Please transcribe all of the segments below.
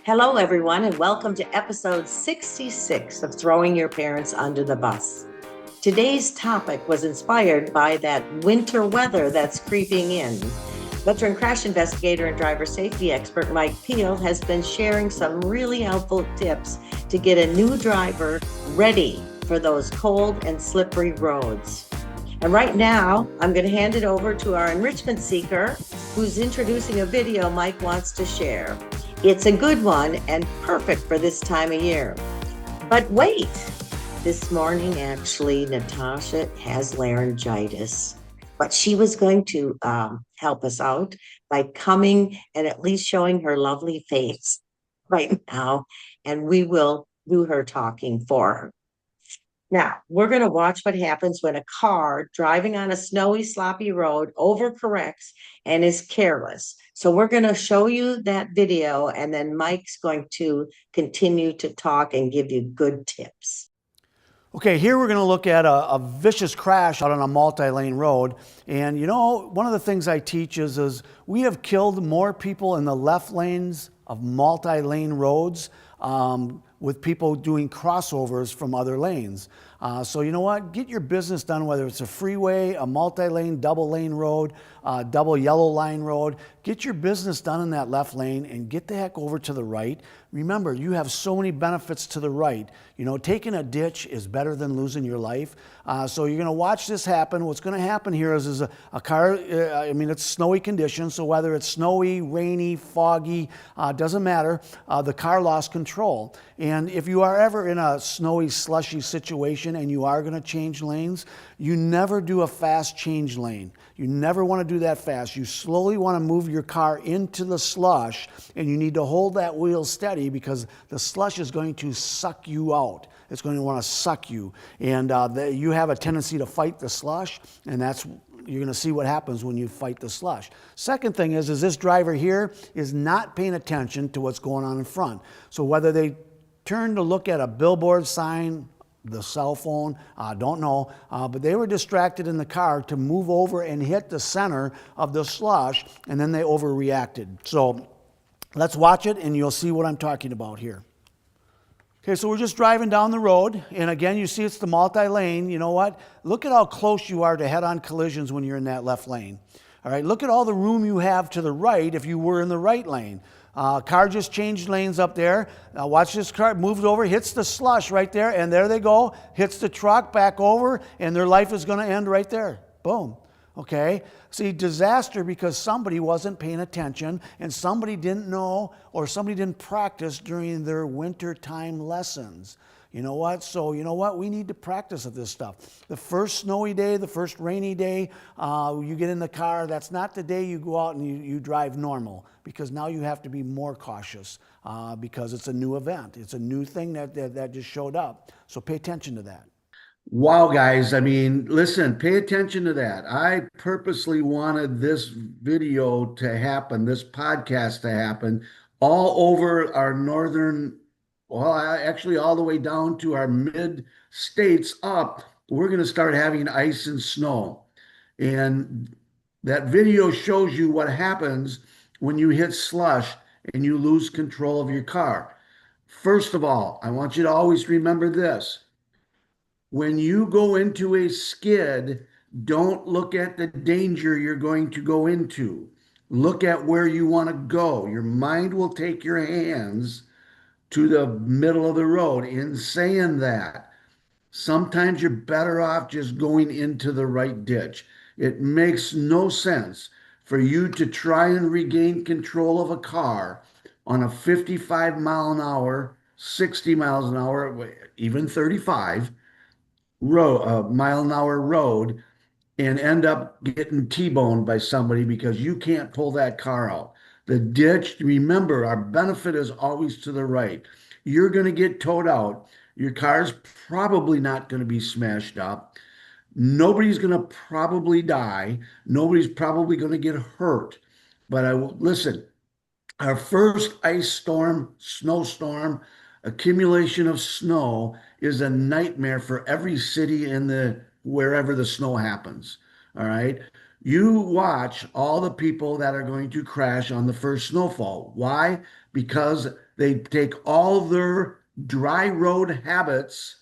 Hello, everyone, and welcome to episode 66 of Throwing Your Parents Under the Bus. Today's topic was inspired by that winter weather that's creeping in. Veteran crash investigator and driver safety expert Mike Pehl has been sharing some really helpful tips to get a new driver ready for those cold and slippery roads. And right now, I'm going to hand it over to our enrichment seeker who's introducing a video Mike wants to share. It's a good one and perfect for this time of year. But wait, this morning, actually, Natasha has laryngitis, but she was going to help us out by coming and at least showing her lovely face right now, and we will do her talking for her. Now, we're going to watch what happens when a car driving on a snowy, sloppy road overcorrects and is careless. So we're going to show you that video, and then Mike's going to continue to talk and give you good tips. Okay, here we're going to look at a vicious crash out on a multi-lane road. And you know, one of the things I teach is we have killed more people in the left lanes of multi-lane roads with people doing crossovers from other lanes. So you know what? Get your business done, whether it's a freeway, a multi-lane, double lane road, double yellow line road. Get your business done in that left lane and get the heck over to the right. Remember, you have so many benefits to the right. You know, taking a ditch is better than losing your life. So you're going to watch this happen. What's going to happen here is a car, it's snowy conditions. So whether it's snowy, rainy, foggy, doesn't matter. The car lost control. And if you are ever in a snowy, slushy situation and you are going to change lanes, you never do a fast change lane. You never want to do that fast. You slowly want to move your car into the slush, and you need to hold that wheel steady because the slush is going to suck you out. It's going to want to suck you. And you have a tendency to fight the slush, and you're going to see what happens when you fight the slush. Second thing is this driver here is not paying attention to what's going on in front. So whether they turn to look at a billboard sign, the cell phone, don't know, but they were distracted in the car to move over and hit the center of the slush, and then they overreacted. So let's watch it and you'll see what I'm talking about here. Okay, so we're just driving down the road, and again, you see it's the multi-lane. You know what? Look at how close you are to head-on collisions when you're in that left lane. All right, look at all the room you have to the right if you were in the right lane. Car just changed lanes up there. Now watch this car, moved over, hits the slush right there, and there they go, hits the truck, back over, and their life is going to end right there. Boom. Okay? See, disaster because somebody wasn't paying attention and somebody didn't know or somebody didn't practice during their wintertime lessons. You know what? So, you know what? We need to practice at this stuff. The first snowy day, the first rainy day, you get in the car, that's not the day you go out and you drive normal, because now you have to be more cautious because it's a new event. It's a new thing that just showed up. So pay attention to that. Wow, guys. Listen, pay attention to that. I purposely wanted this video to happen, this podcast to happen all over our northern, well, actually all the way down to our mid states up. We're going to start having ice and snow. And that video shows you what happens when you hit slush and you lose control of your car. First of all, I want you to always remember this. When you go into a skid, don't look at the danger you're going to go into. Look at where you want to go. Your mind will take your hands to the middle of the road. In saying that, sometimes you're better off just going into the right ditch. It makes no sense for you to try and regain control of a car on a 55 mile an hour, 60 miles an hour, even 35 mile an hour road and end up getting T-boned by somebody because you can't pull that car out. The ditch, remember, our benefit is always to the right. You're going to get towed out. Your car's probably not going to be smashed up. Nobody's going to probably die. Nobody's probably going to get hurt. But listen, our first ice storm, snowstorm, accumulation of snow is a nightmare for every city in wherever the snow happens. All right. You watch all the people that are going to crash on the first snowfall. Why? Because they take all their dry road habits,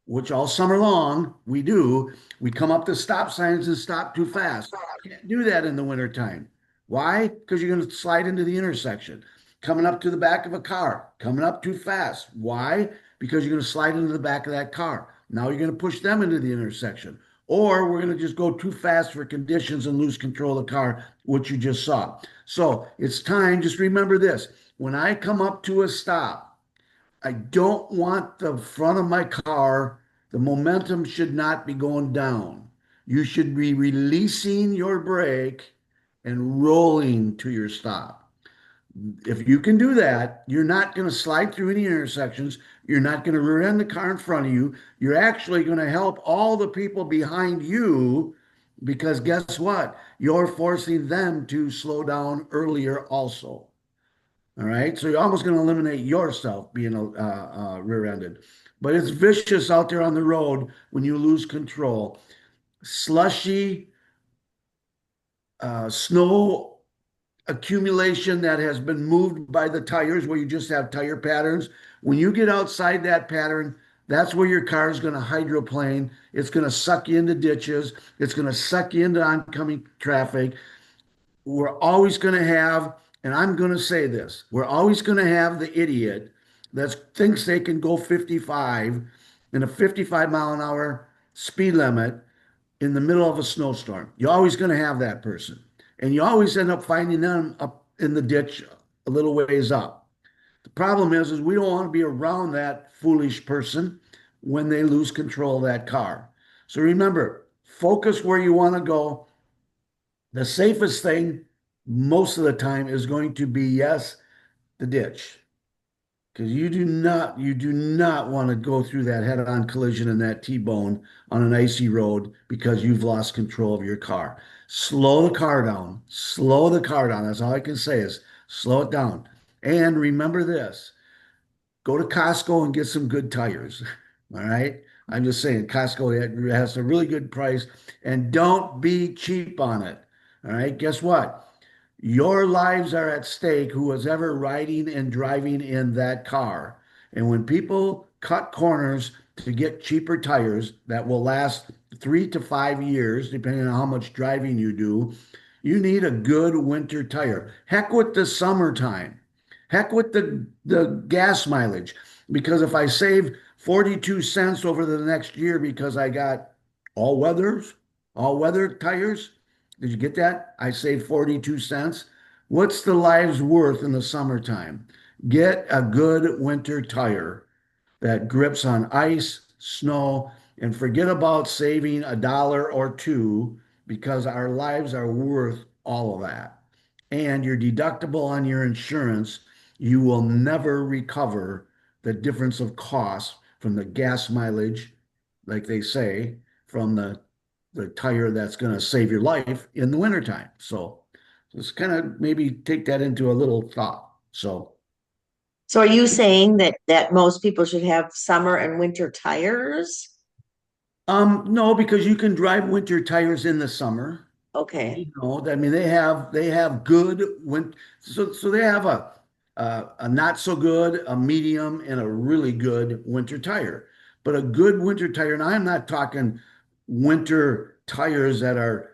which all summer long we do. We come up to stop signs and stop too fast. Can't do that in the wintertime. Why? Because you're going to slide into the intersection. Coming up to the back of a car, coming up too fast. Why? Because you're going to slide into the back of that car. Now you're going to push them into the intersection. Or we're going to just go too fast for conditions and lose control of the car, which you just saw. So it's time, just remember this. When I come up to a stop, I don't want the front of my car, the momentum should not be going down. You should be releasing your brake and rolling to your stop. If you can do that, you're not going to slide through any intersections. You're not going to rear end the car in front of you. You're actually going to help all the people behind you because guess what? You're forcing them to slow down earlier also. All right. So you're almost going to eliminate yourself being rear-ended. But it's vicious out there on the road when you lose control. Slushy, snow accumulation that has been moved by the tires, where you just have tire patterns. When you get outside that pattern, that's where your car is going to hydroplane. It's going to suck you into ditches. It's going to suck you into oncoming traffic. We're always going to have, and I'm going to say this, we're always going to have the idiot that thinks they can go 55 in a 55 mile an hour speed limit in the middle of a snowstorm. You're always going to have that person. And you always end up finding them up in the ditch a little ways up. The problem is we don't want to be around that foolish person when they lose control of that car. So remember, focus where you want to go. The safest thing most of the time is going to be, yes, the ditch. Because you do not want to go through that head-on collision and that T-bone on an icy road because you've lost control of your car. Slow the car down. Slow the car down. That's all I can say is slow it down. And remember this, go to Costco and get some good tires. All right. I'm just saying, Costco has a really good price and don't be cheap on it. All right. Guess what? Your lives are at stake, who was ever riding and driving in that car. And when people cut corners to get cheaper tires that will last 3 to 5 years, depending on how much driving you do, you need a good winter tire. Heck with the summertime. Heck with the gas mileage. Because if I save 42 cents over the next year because I got all weathers, all weather tires, did you get that? I saved 42 cents. What's the lives worth in the summertime? Get a good winter tire that grips on ice, snow, and forget about saving a dollar or two because our lives are worth all of that. And your deductible on your insurance, you will never recover the difference of cost from the gas mileage, like they say, from the tire that's going to save your life in the wintertime. So just kind of maybe take that into a little thought. So So are you saying that most people should have summer and winter tires? no, because you can drive winter tires in the summer. Okay. You know, I mean, they have good win. So they have a not so good, a medium, and a really good winter tire. But a good winter tire, and I'm not talking winter tires that are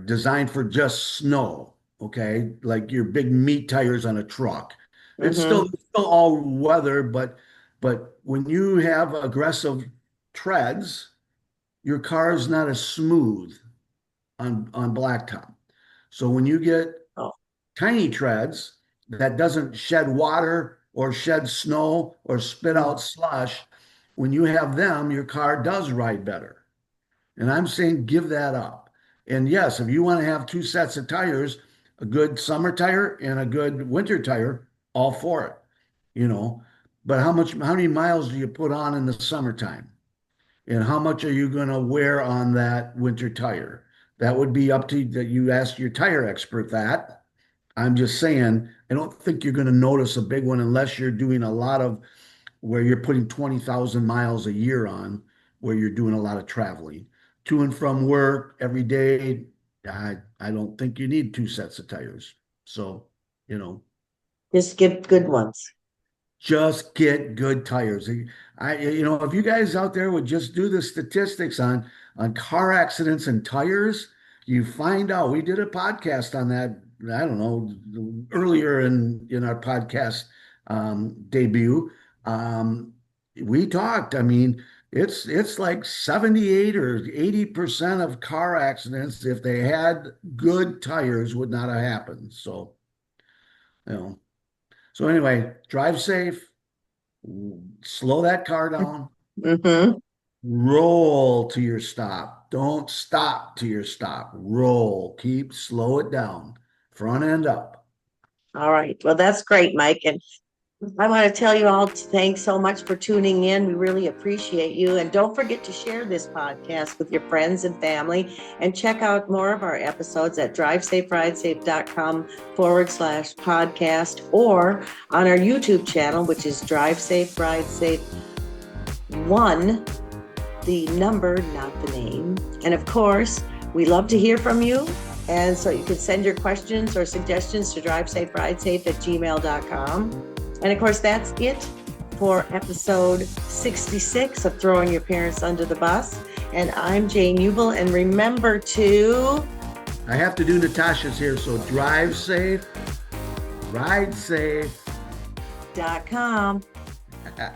designed for just snow. Okay, like your big meat tires on a truck. Mm-hmm. It's still all weather, but when you have aggressive treads, your car is not as smooth on blacktop. So when you get Oh. tiny treads that doesn't shed water or shed snow or spit out slush, when you have them, your car does ride better. And I'm saying give that up. And yes, if you want to have two sets of tires, a good summer tire and a good winter tire, all for it, you know. But how many miles do you put on in the summertime? And how much are you going to wear on that winter tire? That would be up to that. You ask your tire expert that. I'm just saying, I don't think you're going to notice a big one unless you're doing a lot of where you're putting 20,000 miles a year on, where you're doing a lot of traveling. to and from work every day, I don't think you need two sets of tires. So, you know, Just get good ones. just get good tires. If you guys out there would just do the statistics on car accidents and tires, you find out. We did a podcast on that. I don't know, earlier in our podcast debut. Um, we talked. I mean, it's like 78 or 80% of car accidents, if they had good tires, would not have happened. So, you know. So anyway, drive safe, slow that car down, Mm-hmm. roll to your stop. Don't stop to your stop. Roll. Slow it down. Front end up. All right. Well, that's great, Mike. And I want to tell you all thanks so much for tuning in. We really appreciate you. And don't forget to share this podcast with your friends and family, and check out more of our episodes at drivesaferidesafe.com/podcast, or on our YouTube channel, which is Drive Safe Ride Safe 1, the number, not the name. And of course, we love to hear from you. And so you can send your questions or suggestions to drivesaferidesafe@gmail.com. And of course, that's it for episode 66 of Throwing Your Parents Under the Bus. And I'm Jane Ubel. And remember to... I have to do Natasha's here, so drive safe, ride safe. .com. Bye.